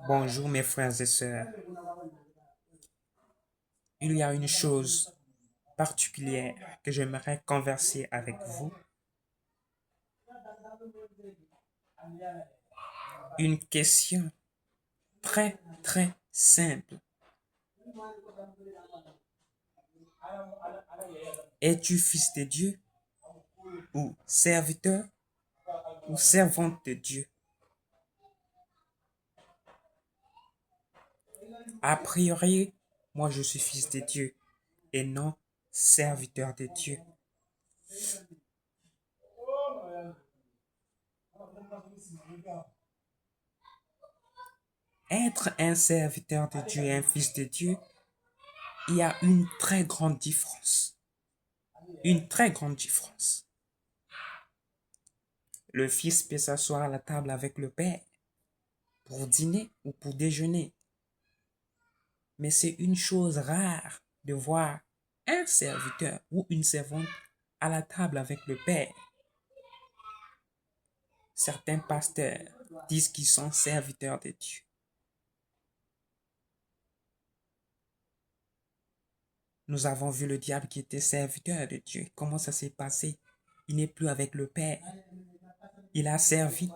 Bonjour mes frères et sœurs. Il y a une chose particulière que j'aimerais converser avec vous. Une question très très simple. Es-tu fils de Dieu ou serviteur ou servante de Dieu? A priori, moi je suis fils de Dieu et non serviteur de Dieu. Être un serviteur de Dieu et un fils de Dieu, il y a une très grande différence. Une très grande différence. Le fils peut s'asseoir à la table avec le père pour dîner ou pour déjeuner. Mais c'est une chose rare de voir un serviteur ou une servante à la table avec le père. Certains pasteurs disent qu'ils sont serviteurs de Dieu. Nous avons vu le diable qui était serviteur de Dieu. Comment ça s'est passé? Il n'est plus avec le Père. Il a servi,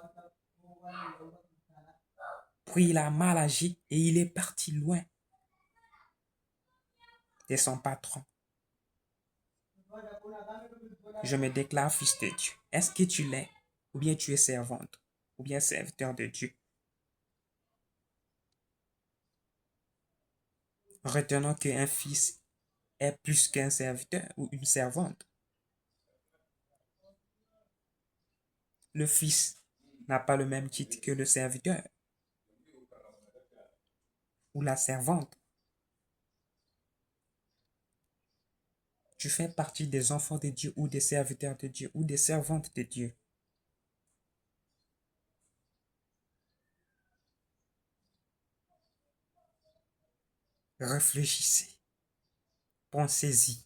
puis il a mal agi et il est parti loin de son patron. Je me déclare fils de Dieu. Est-ce que tu l'es? Ou bien tu es servante? Ou bien serviteur de Dieu? Retenons qu'un fils est plus qu'un serviteur ou une servante. Le fils n'a pas le même titre que le serviteur ou la servante. Tu fais partie des enfants de Dieu ou des serviteurs de Dieu ou des servantes de Dieu. Réfléchissez, pensez-y.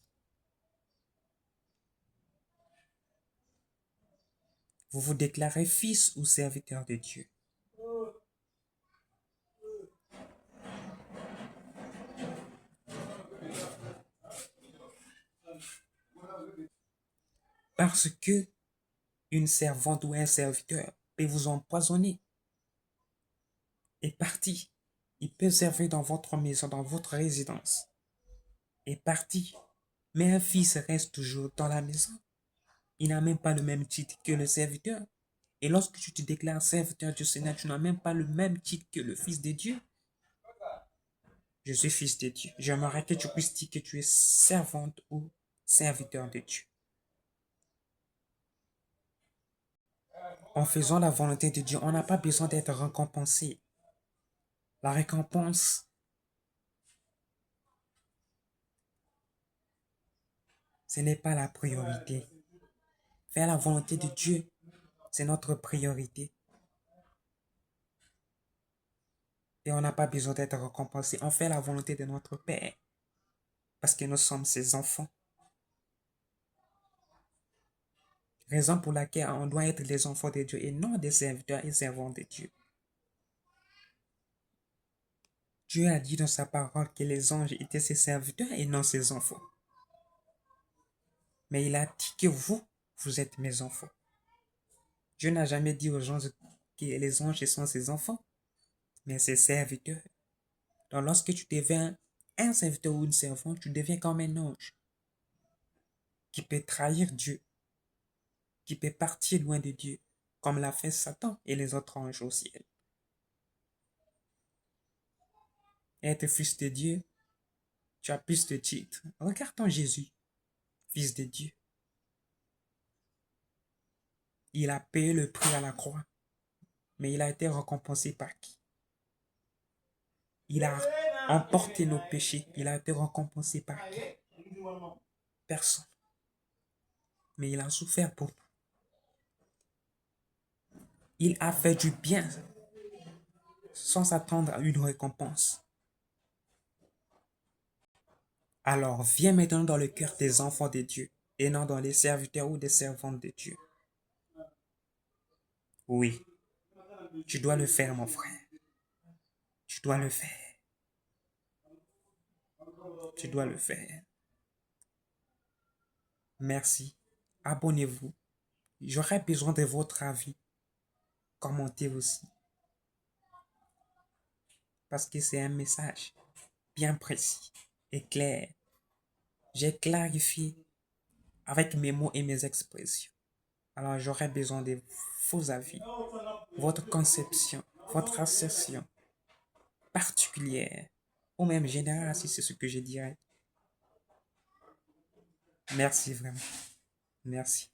Vous vous déclarez fils ou serviteur de Dieu. Parce que une servante ou un serviteur peut vous empoisonner et partir. Il peut servir dans votre maison, dans votre résidence et partir. Mais un fils reste toujours dans la maison. Il n'a même pas le même titre que le serviteur. Et lorsque tu te déclares serviteur du Seigneur, tu n'as même pas le même titre que le fils de Dieu. Je suis fils de Dieu. J'aimerais que tu puisses dire que tu es servante ou serviteur de Dieu. En faisant la volonté de Dieu, on n'a pas besoin d'être récompensé. La récompense, ce n'est pas la priorité. Faire la volonté de Dieu, c'est notre priorité. Et on n'a pas besoin d'être récompensé. On fait la volonté de notre Père parce que nous sommes ses enfants. Raison pour laquelle on doit être des enfants de Dieu et non des serviteurs et servants de Dieu. Dieu a dit dans sa parole que les anges étaient ses serviteurs et non ses enfants. Mais il a dit que vous êtes mes enfants. Dieu n'a jamais dit aux gens que les anges sont ses enfants, mais ses serviteurs. Donc lorsque tu deviens un serviteur ou une servante, tu deviens comme un ange qui peut trahir Dieu, qui peut partir loin de Dieu, comme l'a fait Satan et les autres anges au ciel. Être fils de Dieu, tu as plus de titres. Regardons Jésus, fils de Dieu. Il a payé le prix à la croix, mais il a été récompensé par qui? Il a emporté nos péchés. Il a été récompensé par qui? Personne. Mais il a souffert pour nous. Il a fait du bien sans s'attendre à une récompense. Alors viens maintenant dans le cœur des enfants de Dieu et non dans les serviteurs ou des servantes de Dieu. Oui, tu dois le faire, mon frère. Tu dois le faire. Tu dois le faire. Merci. Abonnez-vous. J'aurai besoin de votre avis. Commentez aussi. Parce que c'est un message bien précis et clair. J'ai clarifié avec mes mots et mes expressions. Alors j'aurai besoin de vos avis, votre conception, votre assertion particulière ou même générale si c'est ce que je dirais. Merci vraiment. Merci.